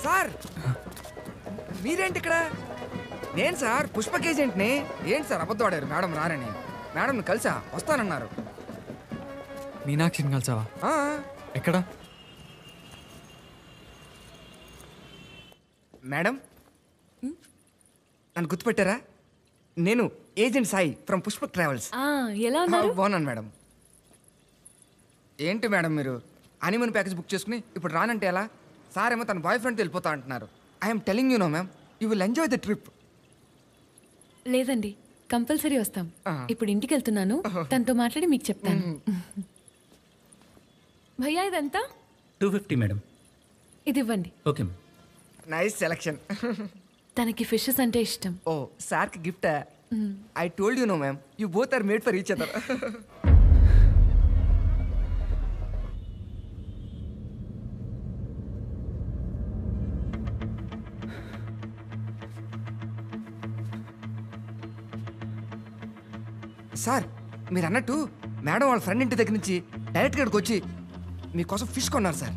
Sir మీరేంటి ఇక్కడ? నేను సార్ పుష్పక్ ఏజెంట్ని. ఏంటి సార్ అబద్ధం ఆడారు? మేడం రారని. మేడంని కలిసా వస్తానన్నారు. మీనాక్షిని కలిసావా? ఎక్కడ? మేడం నన్ను గుర్తుపెట్టారా? నేను agent Sai from Pushpak travels. ఎలా ఉన్నారు? బాగున్నాను మేడం. ఏంటి మేడం మీరు హనీమూన్ ప్యాకేజ్ బుక్ చేసుకుని ఇప్పుడు రానంటే ఎలా? సార్ ఏమో తన బాయ్ ఫ్రెండ్తో వెళ్ళిపోతా అంటున్నారు. I'm telling you no ma'am, you will enjoy the trip. లేదండి, కంపల్సరీ వస్తాం. ఇప్పుడు ఇంటికి వెళ్తున్నాను, తనతో మాట్లాడి మీకు చెప్తాను. భయ్యా ఇదంతా 250 మేడం. ఇది ఇవ్వండి. ఓకే. Nice selection. తనకి ఫిషెస్ అంటే ఇష్టం. ఓ సార్కి గిఫ్టా? I told you no ma'am, you both are made for each other. Sir మీరు అన్నట్టు మేడం వాళ్ళ ఫ్రెండ్ ఇంటి దగ్గర నుంచి డైరెక్ట్గా ఇక్కడికి వచ్చి మీకోసం ఫిష్ కొన్నారు సార్.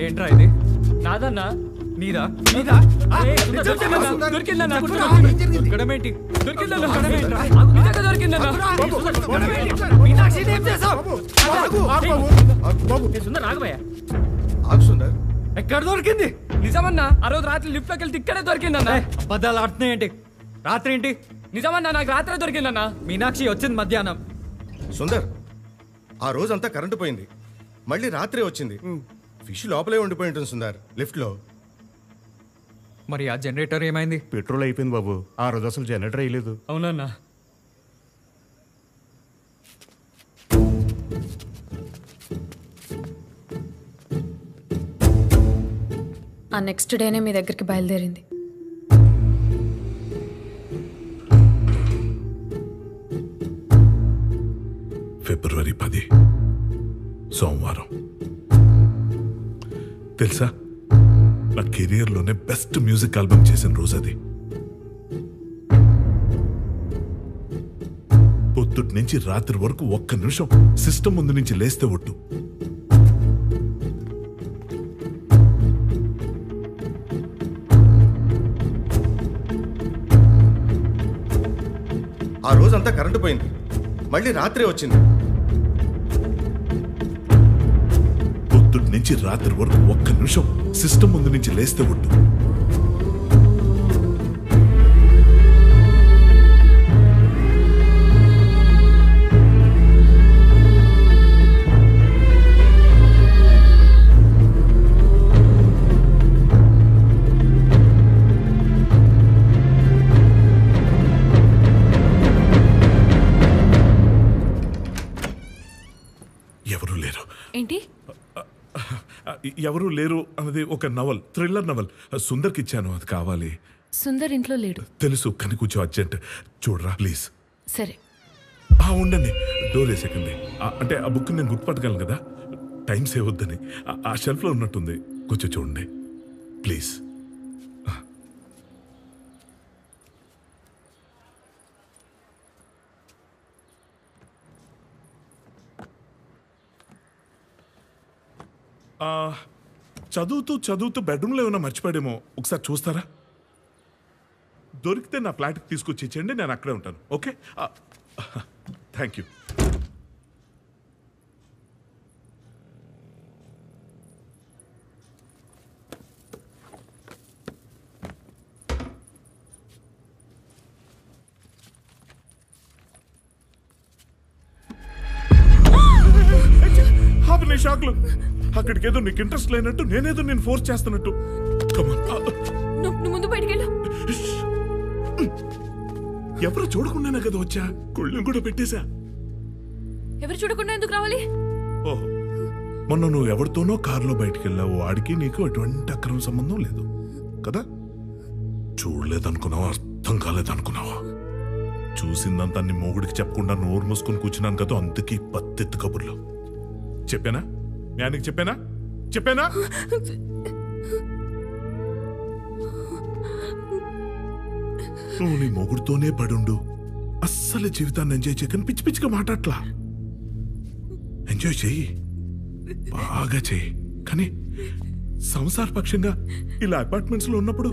ఏంట్రా ఇది? నాదన్నా. నీదా? దొరికిందన్నా. ఎక్కడ దొరికింది? నిజమన్నా, ఆ రోజు రాత్రి లిఫ్ట్ లోకి వెళ్తే ఇక్కడే దొరికిందన్నా. అబద్ధాలు ఆడుతున్నాయి ఏంటి? రాత్రి ఏంటి? నిజమన్నా, నాకు రాత్రే దొరికిందన్నా. మీనాక్షి వచ్చింది మధ్యాహ్నం. సుందర్, ఆ రోజంతా కరెంటు పోయింది, మళ్ళీ రాత్రే వచ్చింది. ఫిష్ లోపలే ఉండిపోయి ఉంటుంది సుందర్, లిఫ్ట్ లో. మరి ఆ జనరేటర్ ఏమైంది? పెట్రోల్ అయిపోయింది బాబు. ఆ రోజు అసలు జనరేటర్ అయ్యలేదు. అవునన్నా. ఆ నెక్స్ట్ డేనే మీ దగ్గరికి బయలుదేరింది. ఫిబ్రవరి 10 సోమవారం. తెలుసా, నా కెరియర్లోనే బెస్ట్ మ్యూజిక్ ఆల్బమ్ చేసిన రోజు అది. పొద్దుటి నుంచి రాత్రి వరకు ఒక్క నిమిషం సిస్టమ్ ముందు నుంచి లేస్తే ఒట్టు. ఆ రోజంతా కరెంటు పోయింది, మళ్ళీ రాత్రే వచ్చింది. పొద్దుటి నుంచి రాత్రి వరకు ఒక్క నిమిషం సిస్టమ్ ముందు నుంచి లేస్తే ఒట్టు. ఎవరు లేరు. ఏంటి? ఎవరు లేరు అన్నది ఒక నవల్, థ్రిల్లర్ నవల్. సుందర్కి ఇచ్చాను, అది కావాలి. సుందర్ ఇంట్లో లేడు. తెలుసు, కానీ కొంచెం అర్జెంట్. చూడరా ప్లీజ్. సరే ఉండండి, డోర్ వేసేకండి. అంటే ఆ బుక్ నేను గుర్తుపట్టగలను కదా, టైం సేవ్ వద్దని. ఆ షెల్ఫ్లో ఉన్నట్టుంది, కొంచెం చూడండి ప్లీజ్. చదువుతూ చదువుతూ బెడ్రూమ్లో ఏమైనా మర్చిపోయాడేమో, ఒకసారి చూస్తారా? దొరికితే నా ఫ్లాట్కి తీసుకొచ్చి ఇచ్చేయండి, నేను అక్కడే ఉంటాను. Okay, thank you. షాక్లు. అక్కడికి ఏదో నీకు ఇంట్రెస్ట్ లేనట్టు, నేనేదో నేను ఫోర్స్ చేస్తున్నట్టు. Come on. నువ్వు ముందు బయటికి వెళ్ళు. ఎవరు చూడకుండానే కదా వచ్చా, కొళ్ళెం కూడా పెట్టేశా. ఎవరు చూడకుండా ఎందుకు రావాలి? ఓహో, మొన్న నువ్వు ఎవరితోనో కారులో బయటికి వెళ్ళావు, వాడికి నీకు ఎటువంటి అక్రమ సంబంధం లేదు కదా? చూడలేదనుకున్నావా, అర్థం కాలేదనుకున్నావా? చూసిందంతా నీ మొగుడికి చెప్పకుండా నోరు మూసుకొని కూర్చున్నాను కదా, అందుకే పత్తెత్తు కబుర్లు. చెప్పానా? న్యానికి చెప్పానా? చెప్పానా? నువ్వు నీ మొగుడితోనే పడుండు, అస్సలు జీవితాన్ని ఎంజాయ్ చేయకని పిచ్చి పిచ్చిగా మాట్లాడట్లా. ఎంజాయ్ చెయ్యి, బాగా చెయ్యి. కానీ సంసార పక్షంగా ఇలా అపార్ట్మెంట్స్ లో ఉన్నప్పుడు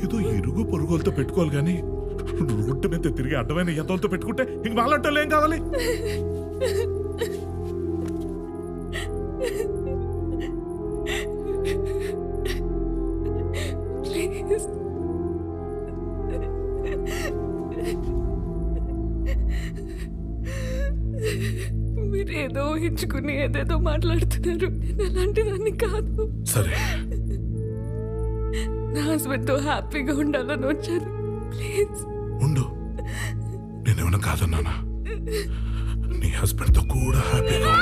ఏదో ఇరుగు పొరుగులతో పెట్టుకోవాలి, కానీ రోడ్డు మీద తిరిగి అడ్డమైన ఎదలతో పెట్టుకుంటే ఇంక వాళ్ళంటోళ్ళు ఏం కావాలి? మీరేదో ఊహించుకుని ఏదేదో మాట్లాడుతున్నారు. నేను అలాంటి దాన్ని కాదు. సరే, నా హస్బెండ్తో హ్యాపీగా ఉండాలని వచ్చాను. ప్లీజ్ ఉండు. నేనేమన్నా కాదన్నానా? నీ హస్బెండ్ తో కూడా హ్యాపీగా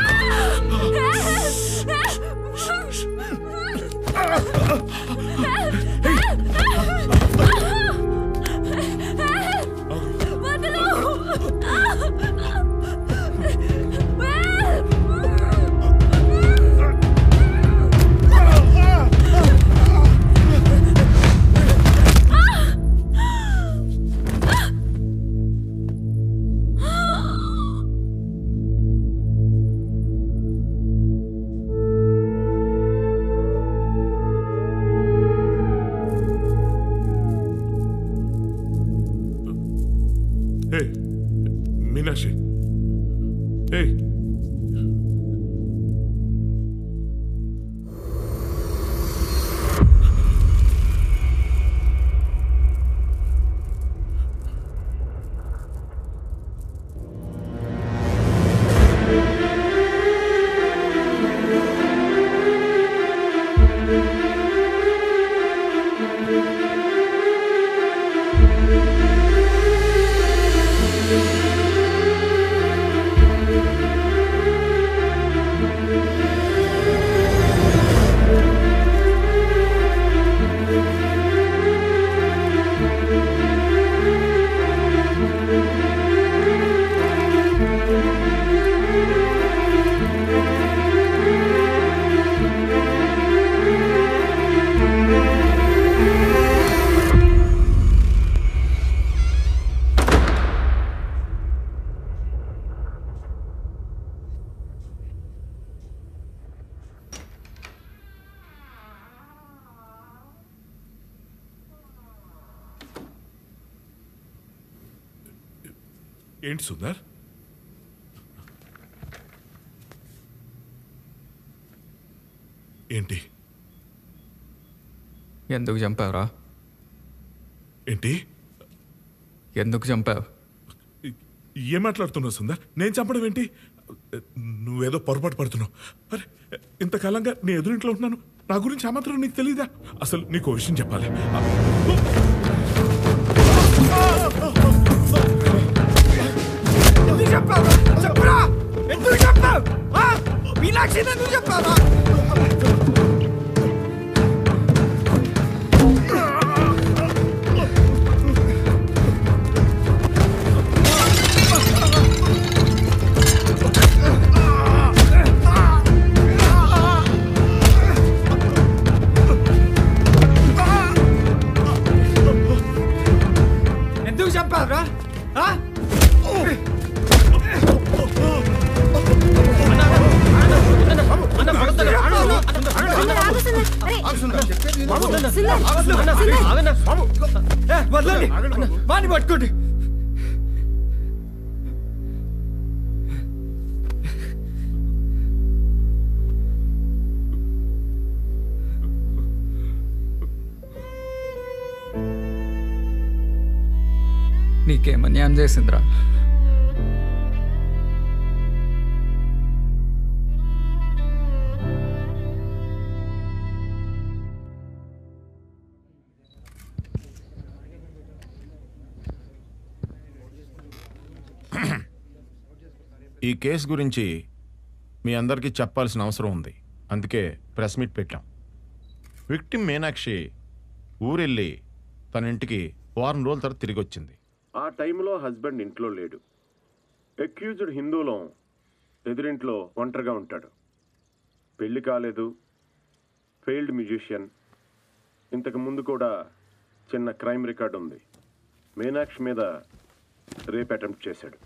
మీనాక్షి. ఏంటి సుందర్? ఏంటి ఎందుకు చంపావురా? ఏంటి ఎందుకు చంపావు? ఏం మాట్లాడుతున్నావు సుందర్? నేను చంపడం ఏంటి? నువ్వేదో పొరపాటు పడుతున్నావు. అరే, ఇంతకాలంగా నీ ఎదురింట్లో ఉంటున్నాను, నా గురించి ఆ మాత్రం నీకు తెలీదా? అసలు నీకు విషయం చెప్పాలి. చెప్పరా, ఎందుకు చెప్పావు? మీనాక్షి ఎందుకు చెప్పావా? ఎందుకు చెప్పావురా? వదలండి, వాడిని పట్టుకోండి. నీకేమన్యాయం చేసిందిరా? ఈ కేసు గురించి మీ అందరికీ చెప్పాల్సిన అవసరం ఉంది. అందుకే ప్రెస్ మీట్ పెట్టాం. విక్టిమ్ మీనాక్షి ఊరెళ్ళి తన ఇంటికి వారం రోజుల తర్వాత తిరిగి వచ్చింది. ఆ టైంలో హస్బెండ్ ఇంట్లో లేడు. అక్యూజ్డ్ హిందూలో ఎదురింట్లో ఒంటరిగా ఉంటాడు. పెళ్లి కాలేదు, ఫెయిల్డ్ మ్యూజిషియన్. ఇంతకు ముందు కూడా చిన్న క్రైమ్ రికార్డు ఉంది. మీనాక్షి మీద రేప్ అటెంప్ట్ చేశాడు.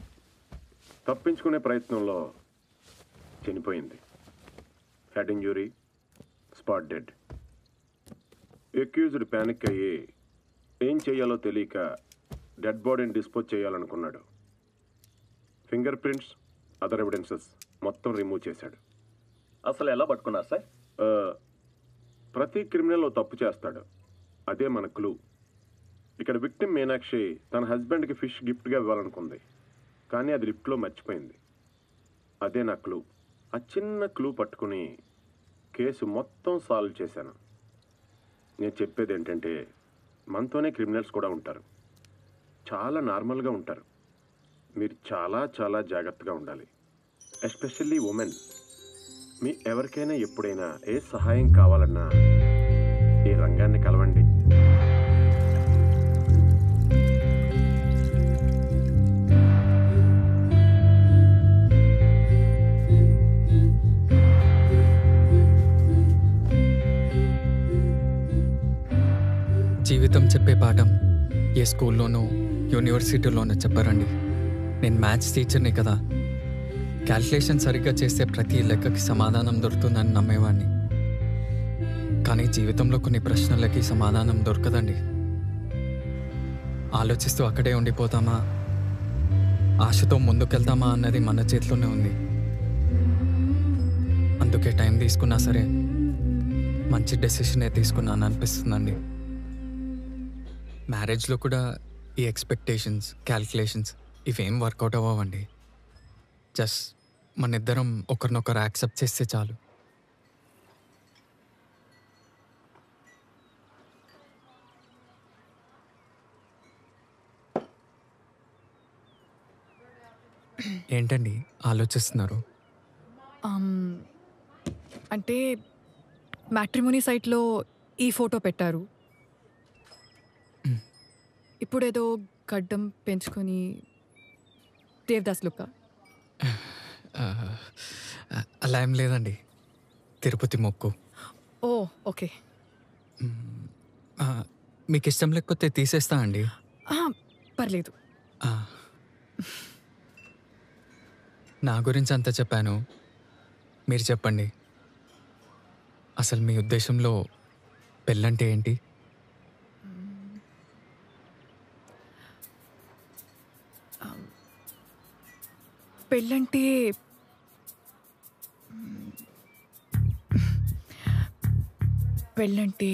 తప్పించుకునే ప్రయత్నంలో చనిపోయింది. Head injury, spot dead. Accused panic అయ్యి ఏం చేయాలో తెలియక డెడ్ బాడీని డిస్పోజ్ చేయాలనుకున్నాడు. ఫింగర్ ప్రింట్స్, అదర్ ఎవిడెన్సెస్ మొత్తం రిమూవ్ చేశాడు. అసలు ఎలా పట్టుకున్నారు సార్? ప్రతి క్రిమినల్ తప్పు చేస్తాడు. అదే మన క్లూ. ఇక్కడ విక్టిమ్ మీనాక్షి తన హస్బెండ్కి ఫిష్ గిఫ్ట్గా ఇవ్వాలనుకుంది, కానీ అది లిఫ్ట్లో మర్చిపోయింది. అదే నా క్లూ. ఆ చిన్న క్లూ పట్టుకుని కేసు మొత్తం సాల్వ్ చేశాను. నేను చెప్పేది ఏంటంటే, మనతోనే క్రిమినల్స్ కూడా ఉంటారు. చాలా నార్మల్గా ఉంటారు. మీరు చాలా చాలా జాగ్రత్తగా ఉండాలి. Especially women. మీ ఎవరికైనా ఎప్పుడైనా ఏ సహాయం కావాలన్నా ఈ రంగాన్ని కలవండి. జీవితం చెప్పే పాఠం ఏ స్కూల్లోనూ యూనివర్సిటీలోనూ చెప్పారండి. నేను మ్యాథ్స్ టీచర్ని కదా, క్యాల్కులేషన్ సరిగ్గా చేస్తే ప్రతి లెక్కకి సమాధానం దొరుకుతుందని నమ్మేవాడిని. కానీ జీవితంలో కొన్ని ప్రశ్నలకి సమాధానం దొరకదండి. ఆలోచిస్తూ అక్కడే ఉండిపోతామా, ఆశతో ముందుకెళ్తామా అన్నది మన చేతిలోనే ఉంది. అందుకే టైం తీసుకున్నా సరే మంచి డెసిషనే తీసుకున్నాను అనిపిస్తుందండి. మ్యారేజ్లో కూడా ఈ ఎక్స్పెక్టేషన్స్, క్యాల్కులేషన్స్ ఇవేం వర్కౌట్ అవ్వండి. జస్ట్ మన ఇద్దరం ఒకరినొకరు యాక్సెప్ట్ చేస్తే చాలు. ఏంటండి ఆలోచిస్తున్నారు? అంటే మ్యాట్రిమోనీ సైట్లో ఈ ఫోటో పెట్టారు. ఇప్పుడేదో గడ్డం పెంచుకొని దేవదాస్ లుక్. అలా ఏం లేదండి, తిరుపతి మొక్కు. ఓ ఓకే. మీకు ఇష్టం లేకపోతే తీసేస్తా అండి. పర్లేదు. నా గురించి అంతా చెప్పాను, మీరు చెప్పండి. అసలు మీ ఉద్దేశంలో పెళ్ళంటే ఏంటి? పెళ్ళంటే పెళ్ళంటే